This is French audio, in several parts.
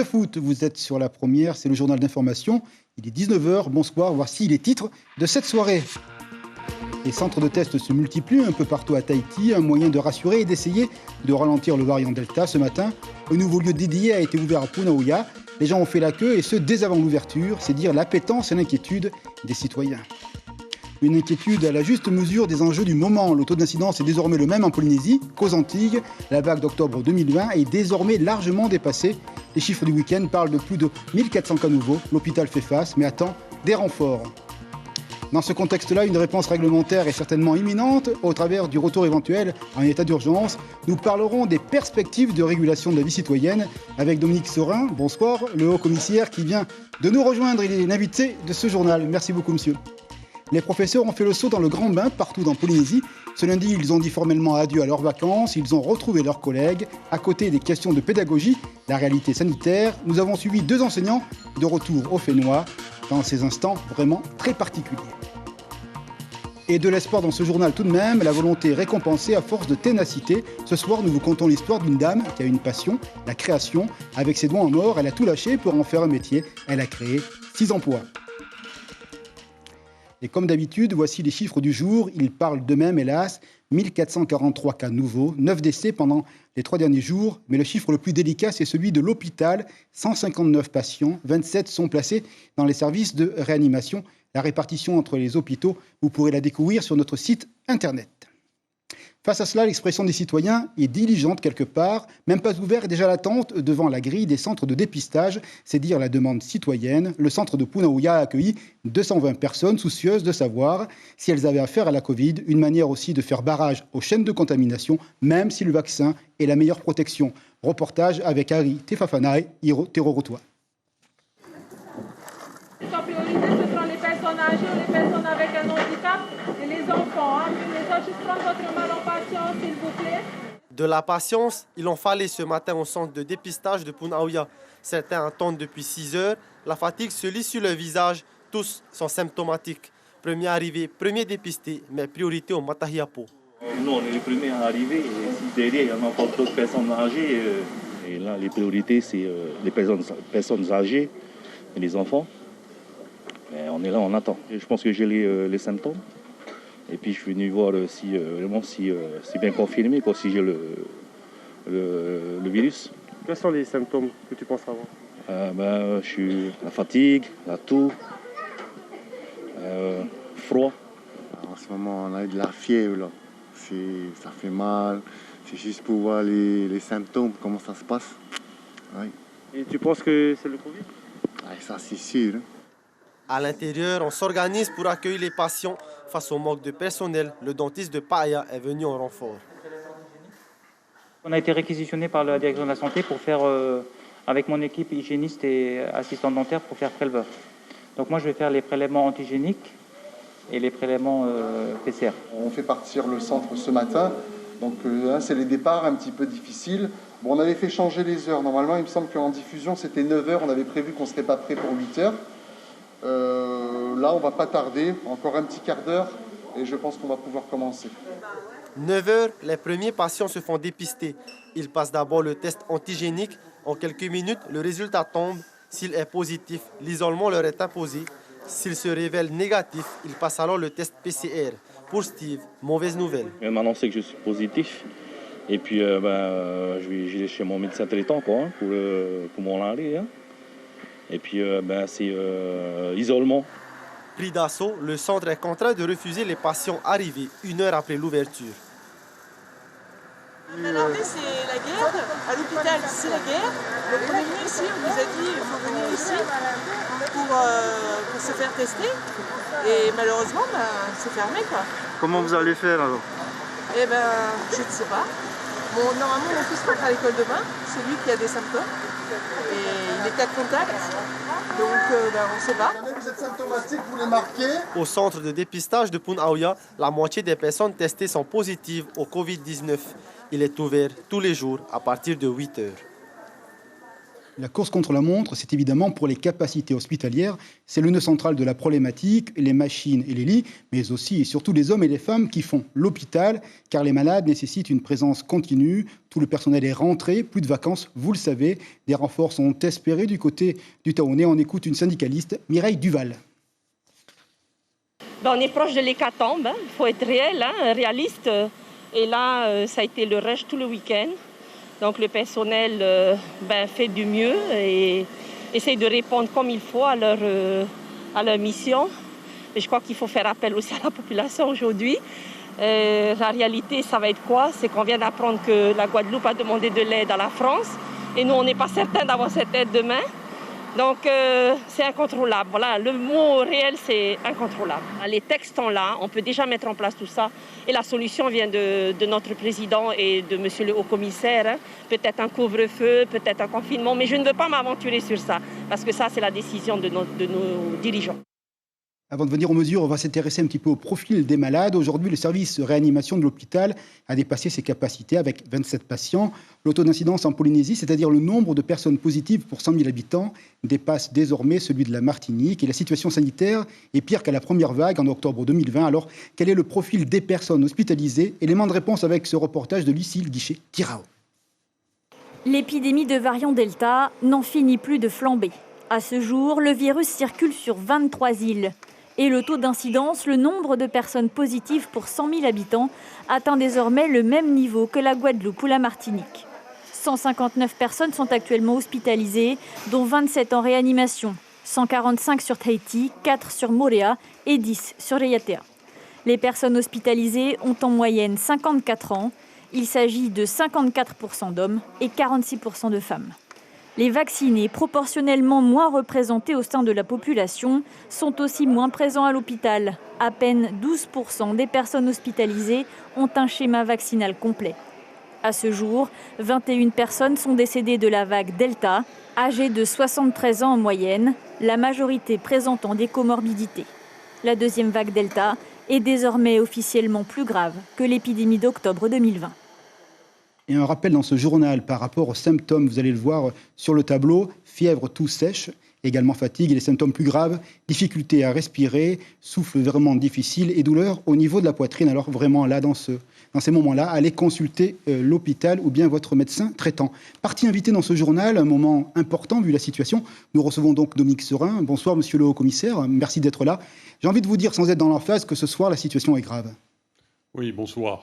9 août, vous êtes sur la première, c'est le journal d'information. Il est 19h, bonsoir, voici les titres de cette soirée. Les centres de test se multiplient un peu partout à Tahiti, un moyen de rassurer et d'essayer de ralentir le variant Delta. Ce matin, un nouveau lieu dédié a été ouvert à Punaouia. Les gens ont fait la queue et ce, dès avant l'ouverture, c'est dire l'appétence et l'inquiétude des citoyens. Une inquiétude à la juste mesure des enjeux du moment. Le taux d'incidence est désormais le même en Polynésie qu'aux Antilles. La vague d'octobre 2020 est désormais largement dépassée. Les chiffres du week-end parlent de plus de 1400 cas nouveaux. L'hôpital fait face, mais attend des renforts. Dans ce contexte-là, une réponse réglementaire est certainement imminente. Au travers du retour éventuel en état d'urgence, nous parlerons des perspectives de régulation de la vie citoyenne avec Dominique Sorin. Bonsoir, le haut-commissaire qui vient de nous rejoindre. Il est l'invité de ce journal. Merci beaucoup, monsieur. Les professeurs ont fait le saut dans le grand bain partout dans Polynésie. Ce lundi, ils ont dit formellement adieu à leurs vacances. Ils ont retrouvé leurs collègues. À côté des questions de pédagogie, la réalité sanitaire, nous avons suivi 2 enseignants de retour au Fénois dans ces instants vraiment très particuliers. Et de l'espoir dans ce journal tout de même, la volonté récompensée à force de ténacité. Ce soir, nous vous contons l'histoire d'une dame qui a une passion, la création. Avec ses doigts en or, elle a tout lâché pour en faire un métier. Elle a créé 6 emplois. Et comme d'habitude, voici les chiffres du jour. Ils parlent d'eux-mêmes, hélas. 1443 cas nouveaux, 9 décès pendant les 3 derniers jours. Mais le chiffre le plus délicat, c'est celui de l'hôpital. 159 patients, 27 sont placés dans les services de réanimation. La répartition entre les hôpitaux, vous pourrez la découvrir sur notre site internet. Face à cela, l'expression des citoyens est diligente quelque part, même pas ouvert et déjà l'attente devant la grille des centres de dépistage, c'est dire la demande citoyenne. Le centre de Punaouia a accueilli 220 personnes soucieuses de savoir si elles avaient affaire à la Covid, une manière aussi de faire barrage aux chaînes de contamination, même si le vaccin est la meilleure protection. Reportage avec Harry Tefafanae, Terorotoa. En priorité, ce sont les personnes âgées ou les personnes avec un handicap et les enfants. Les autres, juste prendre votre mal en patience, s'il vous plaît. De la patience, il en fallait ce matin au centre de dépistage de Punaouia. Certains attendent depuis 6 heures. La fatigue se lit sur le visage. Tous sont symptomatiques. Premier arrivé, premier dépisté, mais priorité au Matahiapo. Nous, on est les premiers à arriver. Et si derrière, il y en a encore d'autres personnes âgées. Et là, les priorités, c'est les personnes âgées et les enfants. Mais on est là, on attend. Je pense que j'ai les symptômes. Et puis je suis venu voir si c'est bien confirmé, si j'ai le virus. Quels sont les symptômes que tu penses avoir? Je suis la fatigue, la toux, froid. En ce moment, on a eu de la fièvre. Là. Ça fait mal. C'est juste pour voir les symptômes, comment ça se passe. Oui. Et tu penses que c'est le Covid? Ça, c'est sûr. À l'intérieur, on s'organise pour accueillir les patients. Face au manque de personnel, le dentiste de Paaya est venu en renfort. On a été réquisitionné par la direction de la santé pour faire, avec mon équipe hygiéniste et assistante dentaire, pour faire préleveur. Donc moi, je vais faire les prélèvements antigéniques et les prélèvements PCR. On fait partir le centre ce matin. Donc c'est les départs un petit peu difficiles. Bon, on avait fait changer les heures. Normalement, il me semble qu'en diffusion, c'était 9h. On avait prévu qu'on ne serait pas prêt pour 8h. Là, on va pas tarder, encore un petit quart d'heure, et je pense qu'on va pouvoir commencer. 9h, les premiers patients se font dépister. Ils passent d'abord le test antigénique. En quelques minutes, le résultat tombe. S'il est positif, l'isolement leur est imposé. S'il se révèle négatif, ils passent alors le test PCR. Pour Steve, mauvaise nouvelle. Il m'a annoncé que je suis positif. Et puis, je vais aller chez mon médecin traitant pour m'en aller. Et puis, c'est isolement. Pris d'assaut, le centre est contraint de refuser les patients arrivés 1 heure après l'ouverture. C'est la guerre. À l'hôpital, c'est la guerre. Le premier ici, on nous a dit qu'il faut venir ici pour se faire tester. Et malheureusement, c'est fermé, quoi. Comment vous allez faire alors? Je ne sais pas. Normalement, mon fils rentre à l'école demain. C'est lui qui a des symptômes. Et il est cas de contact. Donc, on ne sait pas. Vous êtes symptomatique, vous les marquez. Au centre de dépistage de Punaouia, la moitié des personnes testées sont positives au Covid-19. Il est ouvert tous les jours à partir de 8h. La course contre la montre, c'est évidemment pour les capacités hospitalières. C'est le nœud central de la problématique, les machines et les lits, mais aussi et surtout les hommes et les femmes qui font l'hôpital, car les malades nécessitent une présence continue. Tout le personnel est rentré, plus de vacances, vous le savez. Des renforts sont espérés du côté du Taonais. On écoute une syndicaliste, Mireille Duval. On est proche de l'hécatombe, il faut être réel, réaliste. Et là, ça a été le rush tout le week-end. Donc le personnel fait du mieux et essaye de répondre comme il faut à leur mission. Et je crois qu'il faut faire appel aussi à la population aujourd'hui. La réalité, ça va être quoi? C'est qu'on vient d'apprendre que la Guadeloupe a demandé de l'aide à la France. Et nous, on n'est pas certain d'avoir cette aide demain. Donc c'est incontrôlable. Voilà, le mot réel, c'est incontrôlable. Les textes sont là, on peut déjà mettre en place tout ça. Et la solution vient de notre président et de monsieur le haut-commissaire. Peut-être un couvre-feu, peut-être un confinement, mais je ne veux pas m'aventurer sur ça, parce que ça, c'est la décision de nos dirigeants. Avant de venir aux mesures, on va s'intéresser un petit peu au profil des malades. Aujourd'hui, le service réanimation de l'hôpital a dépassé ses capacités avec 27 patients. Le taux d'incidence en Polynésie, c'est-à-dire le nombre de personnes positives pour 100 000 habitants, dépasse désormais celui de la Martinique. Et la situation sanitaire est pire qu'à la première vague en octobre 2020. Alors, quel est le profil des personnes hospitalisées? Élément de réponse avec ce reportage de Lucille Guichet-Tirao. L'épidémie de variant Delta n'en finit plus de flamber. À ce jour, le virus circule sur 23 îles. Et le taux d'incidence, le nombre de personnes positives pour 100 000 habitants, atteint désormais le même niveau que la Guadeloupe ou la Martinique. 159 personnes sont actuellement hospitalisées, dont 27 en réanimation, 145 sur Tahiti, 4 sur Moorea et 10 sur Raiatea. Les personnes hospitalisées ont en moyenne 54 ans. Il s'agit de 54% d'hommes et 46% de femmes. Les vaccinés, proportionnellement moins représentés au sein de la population, sont aussi moins présents à l'hôpital. À peine 12% des personnes hospitalisées ont un schéma vaccinal complet. À ce jour, 21 personnes sont décédées de la vague Delta, âgées de 73 ans en moyenne, la majorité présentant des comorbidités. La deuxième vague Delta est désormais officiellement plus grave que l'épidémie d'octobre 2020. Et un rappel dans ce journal par rapport aux symptômes, vous allez le voir sur le tableau, fièvre, toux sèche, également fatigue et les symptômes plus graves, difficulté à respirer, souffle vraiment difficile et douleur au niveau de la poitrine. Alors vraiment là, dans ces moments-là, allez consulter l'hôpital ou bien votre médecin traitant. Partie invitée dans ce journal, un moment important vu la situation. Nous recevons donc Dominique Serin. Bonsoir monsieur le haut-commissaire, merci d'être là. J'ai envie de vous dire sans être dans l'emphase que ce soir la situation est grave. Oui, bonsoir.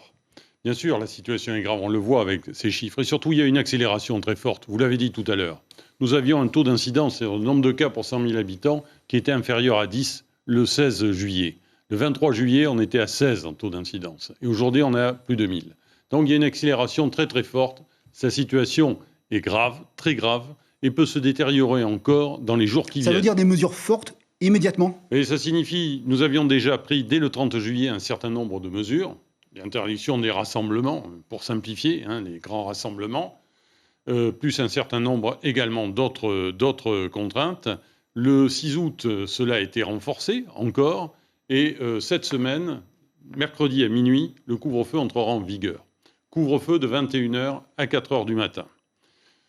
Bien sûr, la situation est grave, on le voit avec ces chiffres. Et surtout, il y a une accélération très forte. Vous l'avez dit tout à l'heure. Nous avions un taux d'incidence, c'est-à-dire le nombre de cas pour 100 000 habitants, qui était inférieur à 10 le 16 juillet. Le 23 juillet, on était à 16 en taux d'incidence. Et aujourd'hui, on est à plus de 1000. Donc, il y a une accélération très, très forte. Sa situation est grave, très grave, et peut se détériorer encore dans les jours qui viennent. Ça veut dire des mesures fortes immédiatement? Et ça signifie, nous avions déjà pris dès le 30 juillet un certain nombre de mesures. L'interdiction des rassemblements, pour simplifier, les grands rassemblements, plus un certain nombre également d'autres contraintes. Le 6 août, cela a été renforcé encore. Et cette semaine, mercredi à minuit, le couvre-feu entrera en vigueur. Couvre-feu de 21h à 4h du matin.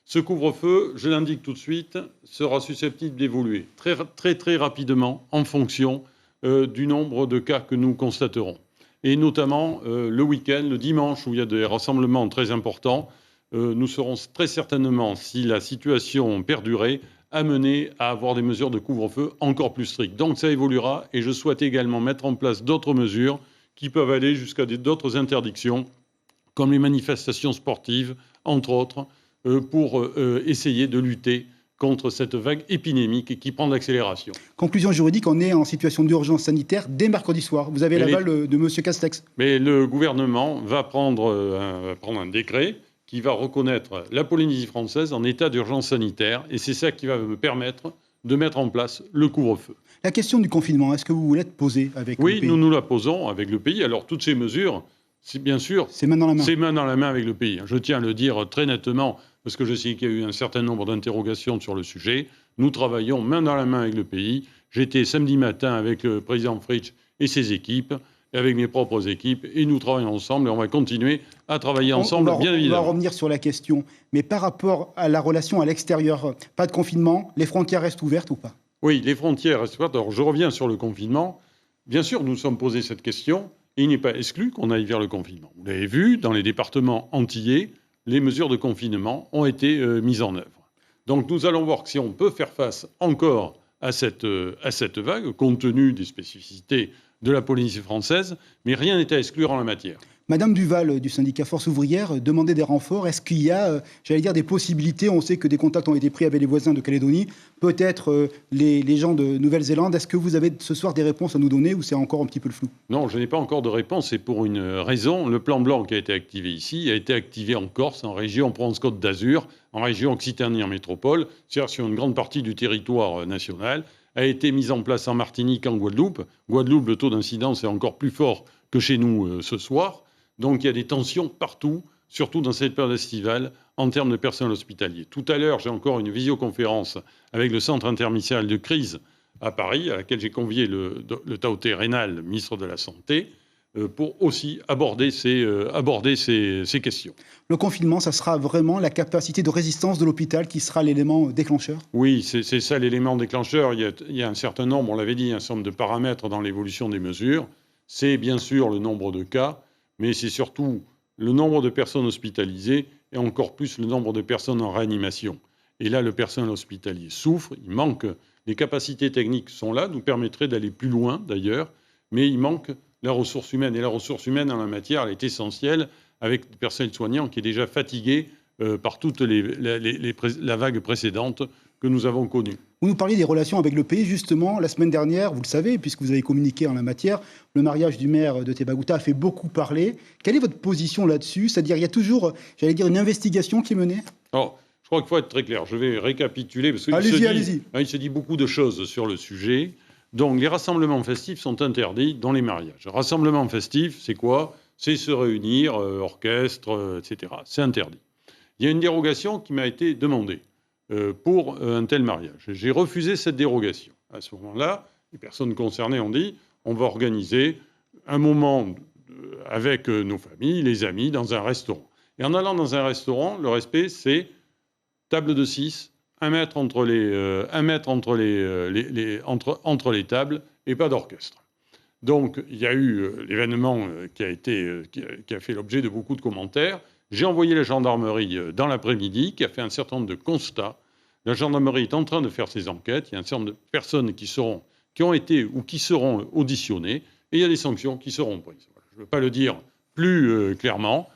Ce couvre-feu, je l'indique tout de suite, sera susceptible d'évoluer très, très, très rapidement en fonction du nombre de cas que nous constaterons. Et notamment le week-end, le dimanche, où il y a des rassemblements très importants, nous serons très certainement, si la situation perdurait, amenés à avoir des mesures de couvre-feu encore plus strictes. Donc ça évoluera et je souhaite également mettre en place d'autres mesures qui peuvent aller jusqu'à d'autres interdictions, comme les manifestations sportives, entre autres, pour essayer de lutter contre cette vague épidémique qui prend de l'accélération. Conclusion juridique, on est en situation d'urgence sanitaire dès mercredi soir. Vous avez l'aval de M. Castex. Mais le gouvernement va prendre un décret qui va reconnaître la Polynésie française en état d'urgence sanitaire. Et c'est ça qui va me permettre de mettre en place le couvre-feu. La question du confinement, est-ce que vous voulez être posée avec le pays? Oui, nous nous la posons avec le pays. Alors toutes ces mesures, c'est bien sûr, c'est main dans la main. C'est main dans la main avec le pays. Je tiens à le dire très nettement, parce que je sais qu'il y a eu un certain nombre d'interrogations sur le sujet. Nous travaillons main dans la main avec le pays. J'étais samedi matin avec le président Fritsch et ses équipes. et avec mes propres équipes, et nous travaillons ensemble, et on va continuer à travailler ensemble, bien évidemment. On va revenir sur la question, mais par rapport à la relation à l'extérieur, pas de confinement, les frontières restent ouvertes ou pas? Oui, les frontières restent ouvertes. Alors je reviens sur le confinement. Bien sûr, nous nous sommes posé cette question, et il n'est pas exclu qu'on aille vers le confinement. Vous l'avez vu, dans les départements antillais, les mesures de confinement ont été mises en œuvre. Donc nous allons voir si on peut faire face encore à cette vague, compte tenu des spécificités de la Polynésie française, mais rien n'est à exclure en la matière. Madame Duval, du syndicat Force ouvrière, demandait des renforts. Est-ce qu'il y a, des possibilités? On sait que des contacts ont été pris avec les voisins de Calédonie, peut-être les gens de Nouvelle-Zélande. Est-ce que vous avez ce soir des réponses à nous donner ou c'est encore un petit peu le flou? Non, je n'ai pas encore de réponse, et pour une raison. Le plan blanc qui a été activé ici a été activé en Corse, en région Provence-Côte d'Azur, en région Occitanie en métropole, c'est-à-dire sur une grande partie du territoire national, a été mise en place en Martinique, en Guadeloupe. Guadeloupe, le taux d'incidence est encore plus fort que chez nous ce soir. Donc il y a des tensions partout, surtout dans cette période estivale, en termes de personnel hospitalier. Tout à l'heure, j'ai encore une visioconférence avec le centre interministériel de crise à Paris, à laquelle j'ai convié le Taoté Rénal, ministre de la Santé, pour aussi aborder ces questions. Le confinement, ça sera vraiment la capacité de résistance de l'hôpital qui sera l'élément déclencheur? Oui, c'est ça l'élément déclencheur. Il y a un certain nombre, on l'avait dit, un certain nombre de paramètres dans l'évolution des mesures. C'est bien sûr le nombre de cas, mais c'est surtout le nombre de personnes hospitalisées et encore plus le nombre de personnes en réanimation. Et là, le personnel hospitalier souffre, il manque. Les capacités techniques sont là, nous permettraient d'aller plus loin d'ailleurs, mais il manque la ressource humaine. Et la ressource humaine en la matière, elle est essentielle, avec le personnel soignant qui est déjà fatigué par toute la vague précédente que nous avons connue. Vous nous parliez des relations avec le pays, justement. La semaine dernière, vous le savez, puisque vous avez communiqué en la matière, le mariage du maire de Tébagouta a fait beaucoup parler. Quelle est votre position là-dessus? C'est-à-dire, il y a toujours, une investigation qui est menée? Alors, je crois qu'il faut être très clair. Je vais récapituler, parce qu'il se dit beaucoup de choses sur le sujet. Donc, les rassemblements festifs sont interdits dans les mariages. Rassemblement festif, c'est quoi? C'est se réunir, orchestre, etc. C'est interdit. Il y a une dérogation qui m'a été demandée pour un tel mariage. J'ai refusé cette dérogation. À ce moment-là, les personnes concernées ont dit on va organiser un moment avec nos familles, les amis, dans un restaurant. Et en allant dans un restaurant, le respect, c'est table de 6, 1 mètre entre les tables et pas d'orchestre. Donc, il y a eu l'événement qui a fait l'objet de beaucoup de commentaires. J'ai envoyé la gendarmerie dans l'après-midi, qui a fait un certain nombre de constats. La gendarmerie est en train de faire ses enquêtes. Il y a un certain nombre de personnes qui ont été ou qui seront auditionnées, et il y a des sanctions qui seront prises. Voilà. Je ne veux pas le dire plus clairement,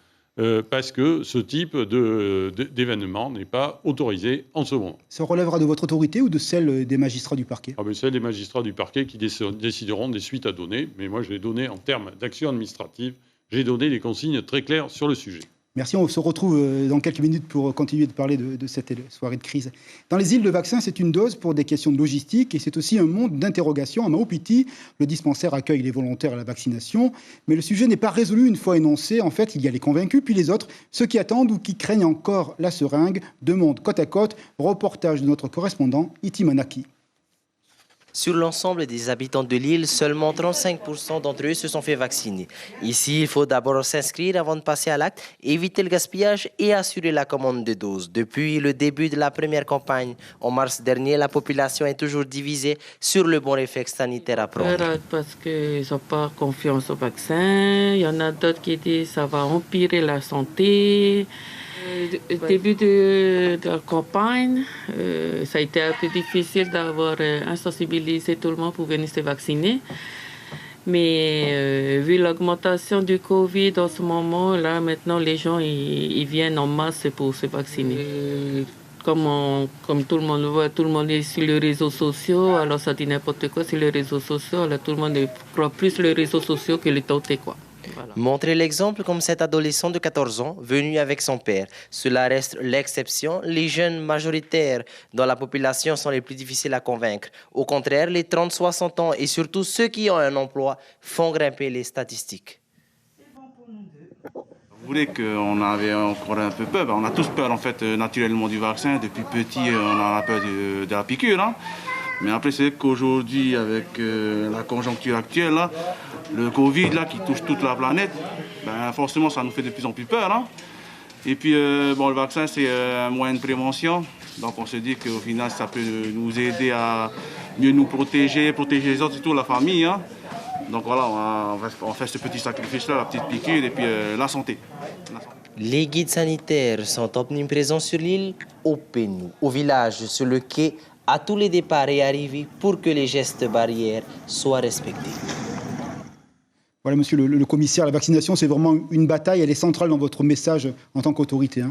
parce que ce type d'événement n'est pas autorisé en ce moment. Ça relèvera de votre autorité ou de celle des magistrats du parquet? Celle des magistrats du parquet qui décideront des suites à donner. Mais moi, je l'ai donné en termes d'action administrative. J'ai donné des consignes très claires sur le sujet. Merci, on se retrouve dans quelques minutes pour continuer de parler de cette soirée de crise. Dans les îles, le vaccin, c'est une dose pour des questions de logistique et c'est aussi un monde d'interrogation. À Maupiti, le dispensaire accueille les volontaires à la vaccination, mais le sujet n'est pas résolu une fois énoncé. En fait, il y a les convaincus, puis les autres, ceux qui attendent ou qui craignent encore la seringue. Deux mondes côte à côte, reportage de notre correspondant Iti Manaki. Sur l'ensemble des habitants de l'île, seulement 35% d'entre eux se sont fait vacciner. Ici, il faut d'abord s'inscrire avant de passer à l'acte, éviter le gaspillage et assurer la commande de doses. Depuis le début de la première campagne, en mars dernier, la population est toujours divisée sur le bon réflexe sanitaire à prendre. Parce qu'ils n'ont pas confiance au vaccin. Il y en a d'autres qui disent que ça va empirer la santé. Au début de la campagne, ça a été un peu difficile d'avoir insensibilisé tout le monde pour venir se vacciner. Mais vu l'augmentation du Covid en ce moment, là maintenant les gens ils viennent en masse pour se vacciner. Comme tout le monde le voit, tout le monde est sur les réseaux sociaux, alors ça dit n'importe quoi sur les réseaux sociaux. Alors tout le monde croit plus les réseaux sociaux que les tautés, quoi. Voilà. Montrer l'exemple comme cet adolescent de 14 ans venu avec son père. Cela reste l'exception. Les jeunes majoritaires dans la population sont les plus difficiles à convaincre. Au contraire, les 30-60 ans et surtout ceux qui ont un emploi font grimper les statistiques. Vous voulez qu'on avait encore un peu peur. On a tous peur en fait naturellement du vaccin. Depuis petit, on a peur de la piqûre. Hein. Mais après, c'est qu'aujourd'hui, avec la conjoncture actuelle, là, le Covid là, qui touche toute la planète, ben, forcément, ça nous fait de plus en plus peur. Hein. Et puis, bon, le vaccin, c'est un moyen de prévention. Donc, on se dit qu'au final, ça peut nous aider à mieux nous protéger les autres, surtout la famille. Hein. Donc, voilà, on fait ce petit sacrifice-là, la petite piqûre, et puis la santé. Les guides sanitaires sont omniprésents sur l'île, au Pénou, au village, sur le quai, à tous les départs et arrivées pour que les gestes barrières soient respectés. Voilà, monsieur le commissaire, la vaccination, c'est vraiment une bataille, elle est centrale dans votre message en tant qu'autorité. Hein.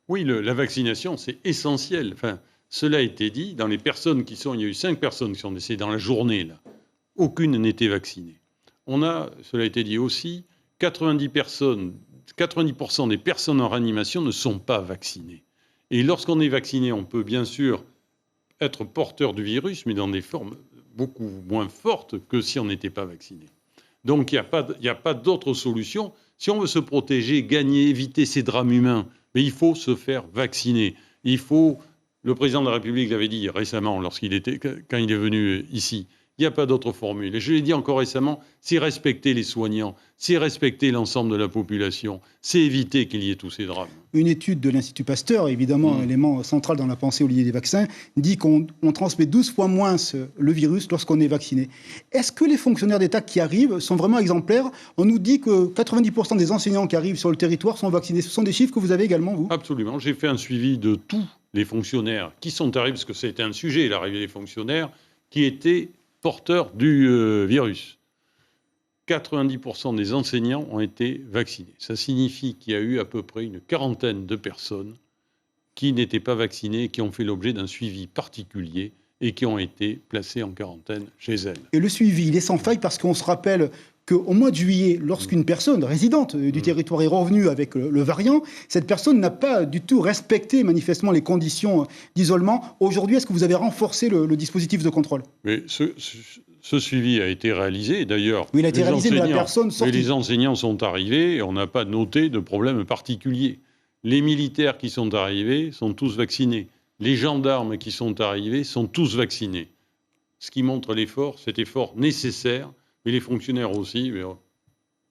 Oui, la vaccination, c'est essentiel. Enfin, cela a été dit, dans les personnes qui sont... Il y a eu 5 personnes qui sont décédées dans la journée, là. Aucune n'était vaccinée. On a, cela a été dit aussi, 90% des personnes en réanimation ne sont pas vaccinées. Et lorsqu'on est vacciné, on peut bien sûr être porteur du virus, mais dans des formes beaucoup moins fortes que si on n'était pas vacciné. Donc il n'y a pas d'autre solution. Si on veut se protéger, gagner, éviter ces drames humains, mais il faut se faire vacciner. Le président de la République l'avait dit récemment, quand il est venu ici, il n'y a pas d'autre formule. Et je l'ai dit encore récemment, c'est respecter les soignants, c'est respecter l'ensemble de la population, c'est éviter qu'il y ait tous ces drames. Une étude de l'Institut Pasteur, évidemment un élément central dans la pensée au lieu des vaccins, dit qu'on transmet 12 fois moins le virus lorsqu'on est vacciné. Est-ce que les fonctionnaires d'État qui arrivent sont vraiment exemplaires? On nous dit que 90% des enseignants qui arrivent sur le territoire sont vaccinés. Ce sont des chiffres que vous avez également, vous? Absolument. J'ai fait un suivi de tous les fonctionnaires qui sont arrivés, parce que c'était un sujet, l'arrivée des fonctionnaires, qui étaient porteurs du virus. 90% des enseignants ont été vaccinés. Ça signifie qu'il y a eu à peu près une quarantaine de personnes qui n'étaient pas vaccinées, qui ont fait l'objet d'un suivi particulier et qui ont été placées en quarantaine chez elles. Et le suivi, il est sans faille parce qu'on se rappelle qu'au mois de juillet, lorsqu'une personne résidente du territoire est revenue avec le variant, cette personne n'a pas du tout respecté manifestement les conditions d'isolement. Aujourd'hui, est-ce que vous avez renforcé le dispositif de contrôle? Mais ce suivi a été réalisé. D'ailleurs, oui, il a été réalisé, mais la personne sortie. Les enseignants sont arrivés et on n'a pas noté de problème particulier. Les militaires qui sont arrivés sont tous vaccinés. Les gendarmes qui sont arrivés sont tous vaccinés. Ce qui montre l'effort, cet effort nécessaire. Mais les fonctionnaires aussi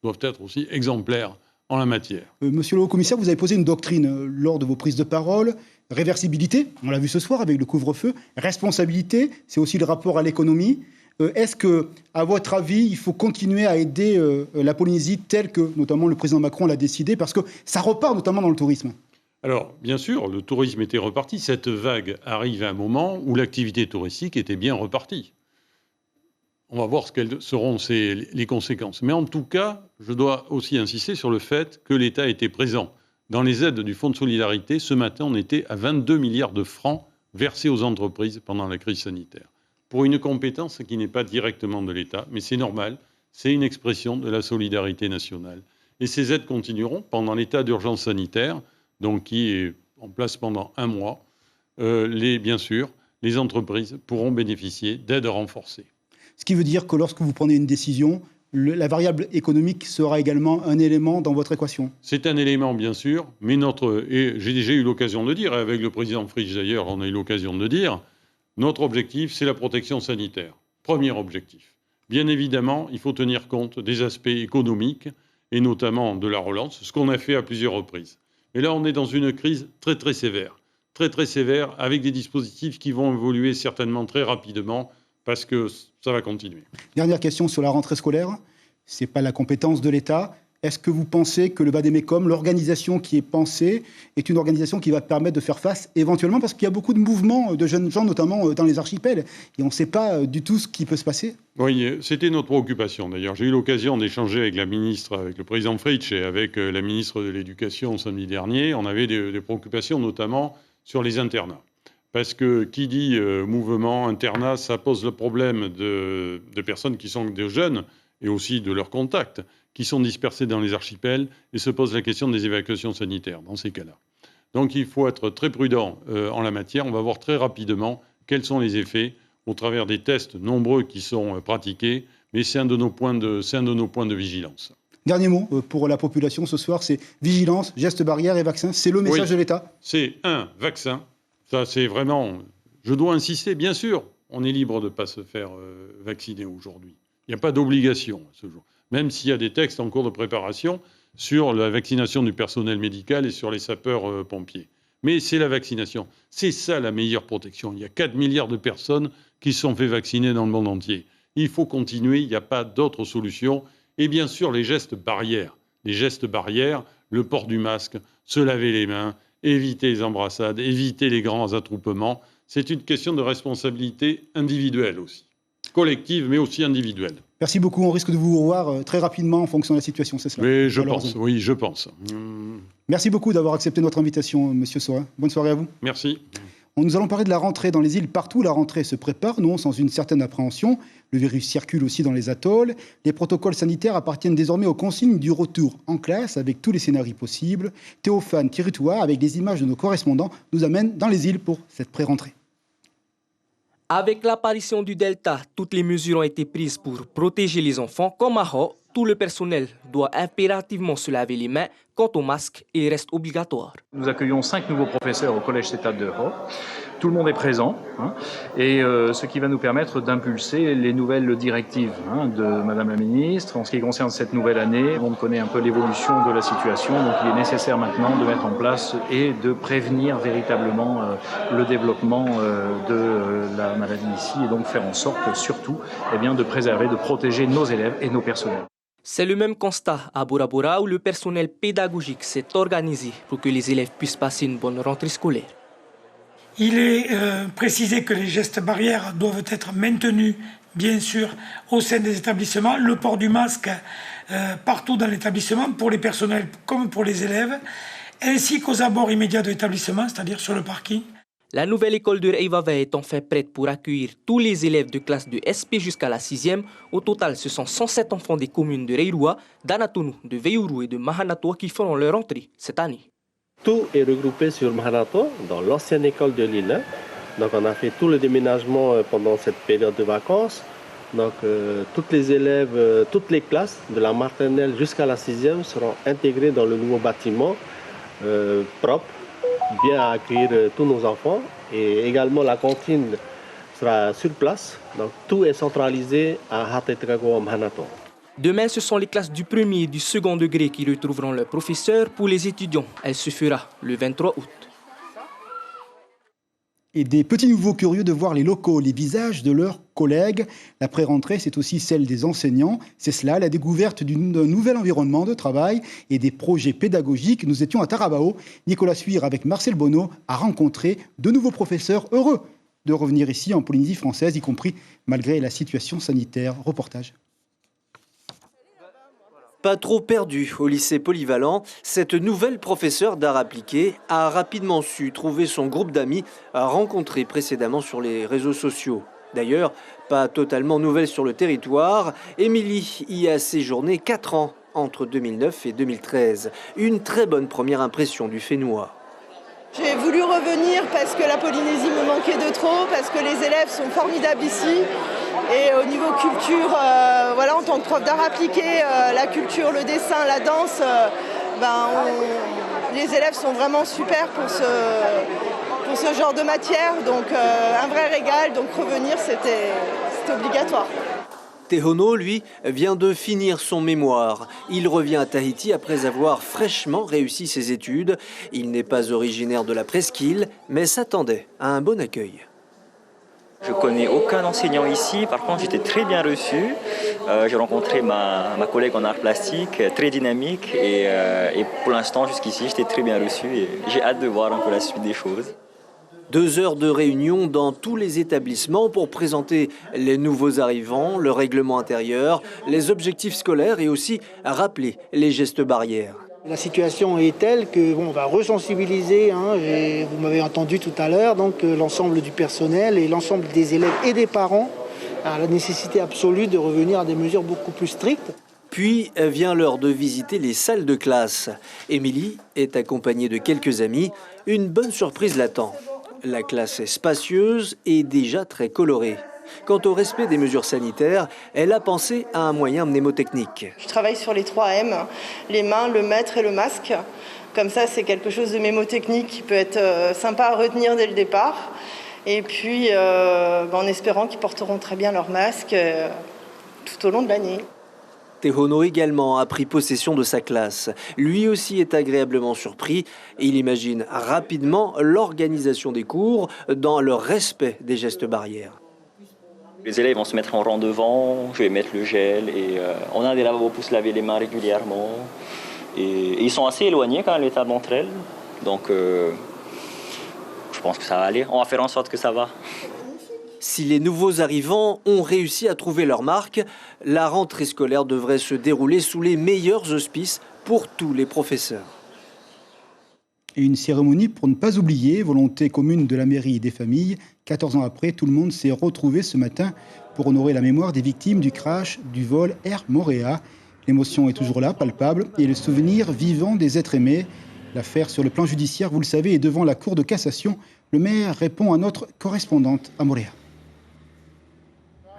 doivent être aussi exemplaires en la matière. Monsieur le haut-commissaire, vous avez posé une doctrine lors de vos prises de parole. Réversibilité, on l'a vu ce soir avec le couvre-feu. Responsabilité, c'est aussi le rapport à l'économie. Est-ce que, à votre avis, il faut continuer à aider la Polynésie telle que, notamment, le président Macron l'a décidé, parce que ça repart notamment dans le tourisme? Alors, bien sûr, le tourisme était reparti. Cette vague arrive à un moment où l'activité touristique était bien repartie. On va voir quelles seront les conséquences. Mais en tout cas, je dois aussi insister sur le fait que l'État était présent. Dans les aides du Fonds de solidarité, ce matin, on était à 22 milliards de francs versés aux entreprises pendant la crise sanitaire. Pour une compétence qui n'est pas directement de l'État, mais c'est normal, c'est une expression de la solidarité nationale. Et ces aides continueront pendant l'état d'urgence sanitaire, donc qui est en place pendant 1 mois. Bien sûr, les entreprises pourront bénéficier d'aides renforcées. Ce qui veut dire que lorsque vous prenez une décision, la variable économique sera également un élément dans votre équation? C'est un élément, bien sûr, mais et j'ai déjà eu l'occasion de dire, et avec le président Fritsch d'ailleurs, on a eu l'occasion de dire, notre objectif, c'est la protection sanitaire. Premier objectif. Bien évidemment, il faut tenir compte des aspects économiques, et notamment de la relance, ce qu'on a fait à plusieurs reprises. Mais là, on est dans une crise très très sévère, avec des dispositifs qui vont évoluer certainement très rapidement, parce que ça va continuer. Dernière question sur la rentrée scolaire. Ce n'est pas la compétence de l'État. Est-ce que vous pensez que le Vademecum, l'organisation qui est pensée, est une organisation qui va permettre de faire face éventuellement? Parce qu'il y a beaucoup de mouvements de jeunes gens, notamment dans les archipels, et on ne sait pas du tout ce qui peut se passer. Oui, c'était notre préoccupation d'ailleurs. J'ai eu l'occasion d'échanger avec la ministre, avec le président Fritsch et avec la ministre de l'Éducation samedi dernier. On avait des préoccupations notamment sur les internats. Parce que qui dit mouvement, internat, ça pose le problème de personnes qui sont des jeunes et aussi de leurs contacts, qui sont dispersés dans les archipels, et se pose la question des évacuations sanitaires dans ces cas-là. Donc il faut être très prudent en la matière. On va voir très rapidement quels sont les effets au travers des tests nombreux qui sont pratiqués, mais c'est un de nos points de vigilance. Dernier mot pour la population ce soir, c'est vigilance, gestes barrières et vaccins. C'est le message de l'État? C'est un vaccin. Ça, c'est vraiment... Je dois insister, bien sûr. on est libre de ne pas se faire vacciner aujourd'hui. Il n'y a pas d'obligation à ce jour, même s'il y a des textes en cours de préparation sur la vaccination du personnel médical et sur les sapeurs-pompiers. Mais c'est la vaccination. C'est ça la meilleure protection. Il y a 4 milliards de personnes qui se sont fait vacciner dans le monde entier. Il faut continuer, il n'y a pas d'autre solution. Et bien sûr, les gestes barrières. Les gestes barrières, le port du masque, se laver les mains, éviter les embrassades, éviter les grands attroupements. C'est une question de responsabilité individuelle aussi. Collective, mais aussi individuelle. Merci beaucoup. On risque de vous revoir très rapidement en fonction de la situation, c'est cela? Oui, je pense. Oui, je pense. Merci beaucoup d'avoir accepté notre invitation, Monsieur Sorin. Bonne soirée à vous. Merci. Nous allons parler de la rentrée dans les îles. Partout, la rentrée se prépare, non sans une certaine appréhension. Le virus circule aussi dans les atolls. Les protocoles sanitaires appartiennent désormais aux consignes du retour en classe avec tous les scénarios possibles. Théophane Thiritua, avec des images de nos correspondants, nous amène dans les îles pour cette pré-rentrée. Avec l'apparition du Delta, toutes les mesures ont été prises pour protéger les enfants. Comme à Ho, tout le personnel doit impérativement se laver les mains. Quant au masque, il reste obligatoire. Nous accueillons 5 nouveaux professeurs au Collège CETAD de Ho. Tout le monde est présent, et ce qui va nous permettre d'impulser les nouvelles directives de Madame la Ministre. En ce qui concerne cette nouvelle année, on connaît un peu l'évolution de la situation, donc il est nécessaire maintenant de mettre en place et de prévenir véritablement le développement de la maladie ici, et donc faire en sorte surtout de préserver, de protéger nos élèves et nos personnels. C'est le même constat à Bora Bora où le personnel pédagogique s'est organisé pour que les élèves puissent passer une bonne rentrée scolaire. Il est précisé que les gestes barrières doivent être maintenus, bien sûr, au sein des établissements. Le port du masque partout dans l'établissement, pour les personnels comme pour les élèves, ainsi qu'aux abords immédiats de l'établissement, c'est-à-dire sur le parking. La nouvelle école de Reivava est enfin prête pour accueillir tous les élèves de classe de SP jusqu'à la 6e. Au total, ce sont 107 enfants des communes de Reirua, d'Anatonu, de Veiourou et de Mahanatoa qui feront leur entrée cette année. Tout est regroupé sur Mahanato, dans l'ancienne école de l'île. Donc on a fait tout le déménagement pendant cette période de vacances. Donc toutes les élèves, toutes les classes, de la maternelle jusqu'à la 6e, seront intégrées dans le nouveau bâtiment propre, bien à accueillir tous nos enfants. Et également la cantine sera sur place. Donc tout est centralisé à Hatetrago Mahanato. Demain, ce sont les classes du premier et du second degré qui retrouveront leurs professeurs. Pour les étudiants, elle se fera le 23 août. Et des petits nouveaux curieux de voir les locaux, les visages de leurs collègues. La pré-rentrée, c'est aussi celle des enseignants. C'est cela, la découverte d'un nouvel environnement de travail et des projets pédagogiques. Nous étions à Tarabao. Nicolas Suire, avec Marcel Bonneau, a rencontré de nouveaux professeurs heureux de revenir ici en Polynésie française, y compris malgré la situation sanitaire. Reportage. Pas trop perdu au lycée polyvalent, cette nouvelle professeure d'art appliqué a rapidement su trouver son groupe d'amis rencontrés précédemment sur les réseaux sociaux. D'ailleurs, pas totalement nouvelle sur le territoire, Émilie y a séjourné 4 ans entre 2009 et 2013. Une très bonne première impression du Fénois. J'ai voulu revenir parce que la Polynésie me manquait de trop, parce que les élèves sont formidables ici. Et au niveau culture, voilà, en tant que prof d'art appliqué, la culture, le dessin, la danse, les élèves sont vraiment super pour ce genre de matière. Donc un vrai régal, donc revenir c'était obligatoire. Tehono, lui, vient de finir son mémoire. Il revient à Tahiti après avoir fraîchement réussi ses études. Il n'est pas originaire de la presqu'île, mais s'attendait à un bon accueil. Je connais aucun enseignant ici, par contre j'étais très bien reçu. J'ai rencontré ma collègue en art plastique, très dynamique, et pour l'instant jusqu'ici j'étais très bien reçu et j'ai hâte de voir un peu la suite des choses. 2 heures de réunion dans tous les établissements pour présenter les nouveaux arrivants, le règlement intérieur, les objectifs scolaires et aussi rappeler les gestes barrières. La situation est telle que on va resensibiliser, vous m'avez entendu tout à l'heure, donc l'ensemble du personnel et l'ensemble des élèves et des parents à la nécessité absolue de revenir à des mesures beaucoup plus strictes. Puis vient l'heure de visiter les salles de classe. Émilie est accompagnée de quelques amis. Une bonne surprise l'attend. La classe est spacieuse et déjà très colorée. Quant au respect des mesures sanitaires, elle a pensé à un moyen mnémotechnique. Je travaille sur les 3 M, les mains, le maître et le masque. Comme ça, c'est quelque chose de mnémotechnique qui peut être sympa à retenir dès le départ. Et puis en espérant qu'ils porteront très bien leur masque tout au long de l'année. Tehono également a pris possession de sa classe. Lui aussi est agréablement surpris et il imagine rapidement l'organisation des cours dans le respect des gestes barrières. Les élèves vont se mettre en rang devant, je vais mettre le gel et on a des lavabos pour se laver les mains régulièrement. Et ils sont assez éloignés quand même les tables entre elles. Donc je pense que ça va aller. On va faire en sorte que ça va. Si les nouveaux arrivants ont réussi à trouver leur marque, la rentrée scolaire devrait se dérouler sous les meilleurs auspices pour tous les professeurs. Et une cérémonie pour ne pas oublier, volonté commune de la mairie et des familles. 14 ans après, tout le monde s'est retrouvé ce matin pour honorer la mémoire des victimes du crash du vol Air Morea. L'émotion est toujours là, palpable, et le souvenir vivant des êtres aimés. L'affaire sur le plan judiciaire, vous le savez, est devant la Cour de cassation. Le maire répond à notre correspondante à Moréa.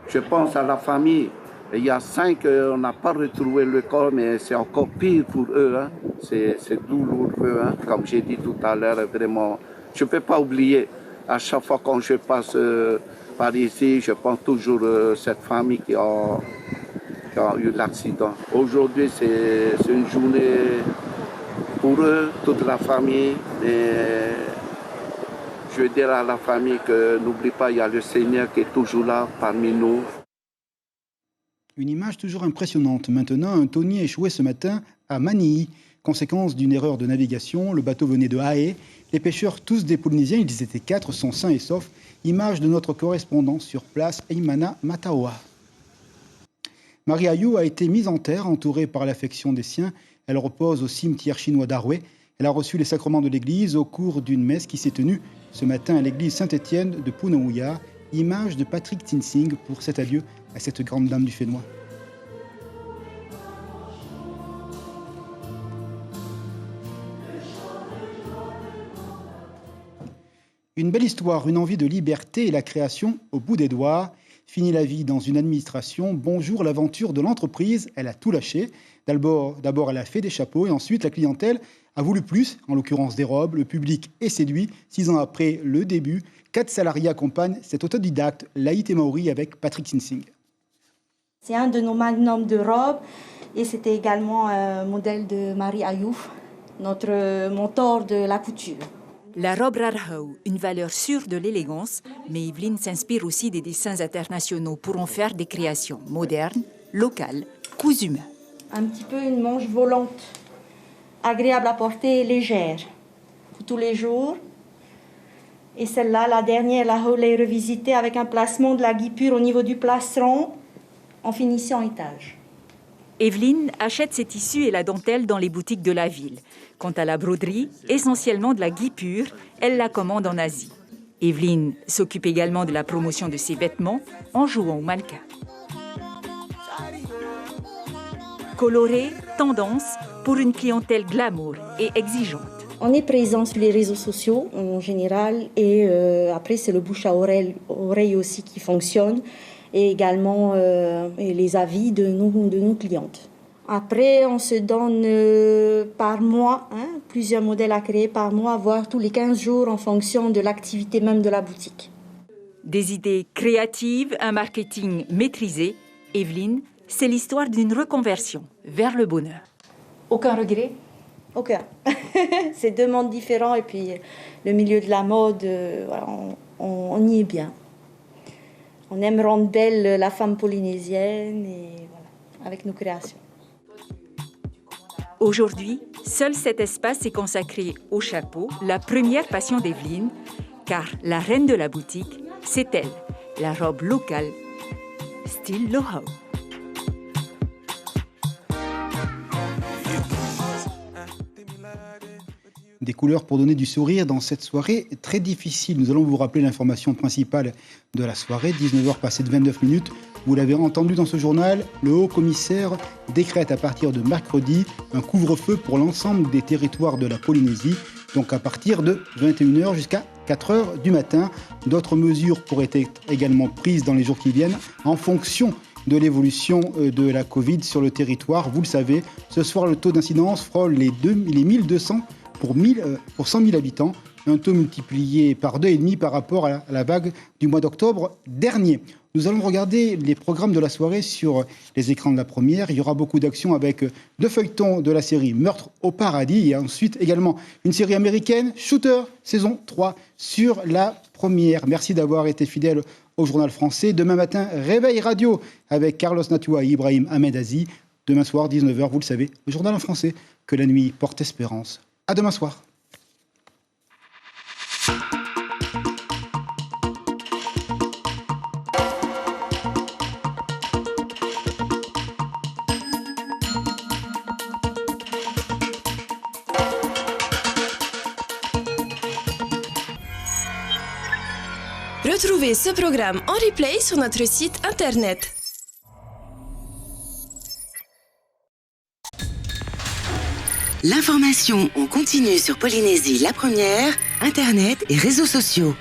Je pense à la famille. Il y a 5, on n'a pas retrouvé le corps, mais c'est encore pire pour eux. Hein. C'est douloureux. Hein. Comme j'ai dit tout à l'heure, vraiment, je ne peux pas oublier. À chaque fois quand je passe par ici, je pense toujours à cette famille qui a eu l'accident. Aujourd'hui, c'est une journée pour eux, toute la famille. Et je veux dire à la famille que n'oublie pas, il y a le Seigneur qui est toujours là parmi nous. Une image toujours impressionnante. Maintenant, un tonnier échoué ce matin à Manille. Conséquence d'une erreur de navigation, le bateau venait de Hae. Les pêcheurs, tous des Polynésiens, ils étaient 4, sont sains et saufs. Image de notre correspondant sur place, Eimana Mataoa. Marie Ayou a été mise en terre, entourée par l'affection des siens. Elle repose au cimetière chinois d'Arouet. Elle a reçu les sacrements de l'église au cours d'une messe qui s'est tenue ce matin à l'église Saint-Étienne de Punauia. Image de Patrick Tinsing pour cet adieu à cette grande dame du Fénois. Une belle histoire, une envie de liberté et la création au bout des doigts. Fini la vie dans une administration, bonjour l'aventure de l'entreprise, elle a tout lâché. D'abord, elle a fait des chapeaux et ensuite la clientèle a voulu plus, en l'occurrence des robes, le public est séduit. 6 ans après le début, 4 salariés accompagnent cet autodidacte Laït et Maori avec Patrick Sinsing. C'est un de nos magnums de robes et c'était également un modèle de Marie Ayou, notre mentor de la couture. La robe Rarhau, une valeur sûre de l'élégance, mais Evelyne s'inspire aussi des dessins internationaux pour en faire des créations modernes, locales, cousues main. Un petit peu une manche volante, agréable à porter et légère, pour tous les jours. Et celle-là, la dernière, la Hole revisitée avec un placement de la guipure au niveau du plastron, en finissant étage. Evelyne achète ses tissus et la dentelle dans les boutiques de la ville. Quant à la broderie, essentiellement de la guipure, elle la commande en Asie. Evelyne s'occupe également de la promotion de ses vêtements en jouant au mannequin. Coloré, tendance pour une clientèle glamour et exigeante. On est présent sur les réseaux sociaux en général et après c'est le bouche à oreille aussi qui fonctionne et également les avis de nos clientes. Après, on se donne par mois, plusieurs modèles à créer par mois, voire tous les 15 jours en fonction de l'activité même de la boutique. Des idées créatives, un marketing maîtrisé. Evelyne, c'est l'histoire d'une reconversion vers le bonheur. Aucun regret? Aucun. C'est 2 mondes différents et puis le milieu de la mode, voilà, on y est bien. On aime rendre belle la femme polynésienne et voilà, avec nos créations. Aujourd'hui, seul cet espace est consacré au chapeau, la première passion d'Evelyne, car la reine de la boutique, c'est elle, la robe locale, style Lohau. Des couleurs pour donner du sourire dans cette soirée très difficile. Nous allons vous rappeler l'information principale de la soirée, 19h passées de 29 minutes. Vous l'avez entendu dans ce journal, le haut-commissaire décrète à partir de mercredi un couvre-feu pour l'ensemble des territoires de la Polynésie, donc à partir de 21h jusqu'à 4h du matin. D'autres mesures pourraient être également prises dans les jours qui viennent en fonction de l'évolution de la Covid sur le territoire. Vous le savez, ce soir, le taux d'incidence frôle les 1200 pour 100 000 habitants. un taux multiplié par 2,5 par rapport à la vague du mois d'octobre dernier. Nous allons regarder les programmes de la soirée sur les écrans de la première. Il y aura beaucoup d'actions avec 2 feuilletons de la série Meurtre au paradis et ensuite également une série américaine, Shooter, saison 3 sur la première. Merci d'avoir été fidèle au Journal français. Demain matin, Réveil Radio avec Carlos Natua et Ibrahim Ahmedazi. Demain soir, 19h, vous le savez, le Journal en français. Que la nuit porte espérance. À demain soir. Retrouvez ce programme en replay sur notre site internet. L'information en continu sur Polynésie la première, internet et réseaux sociaux.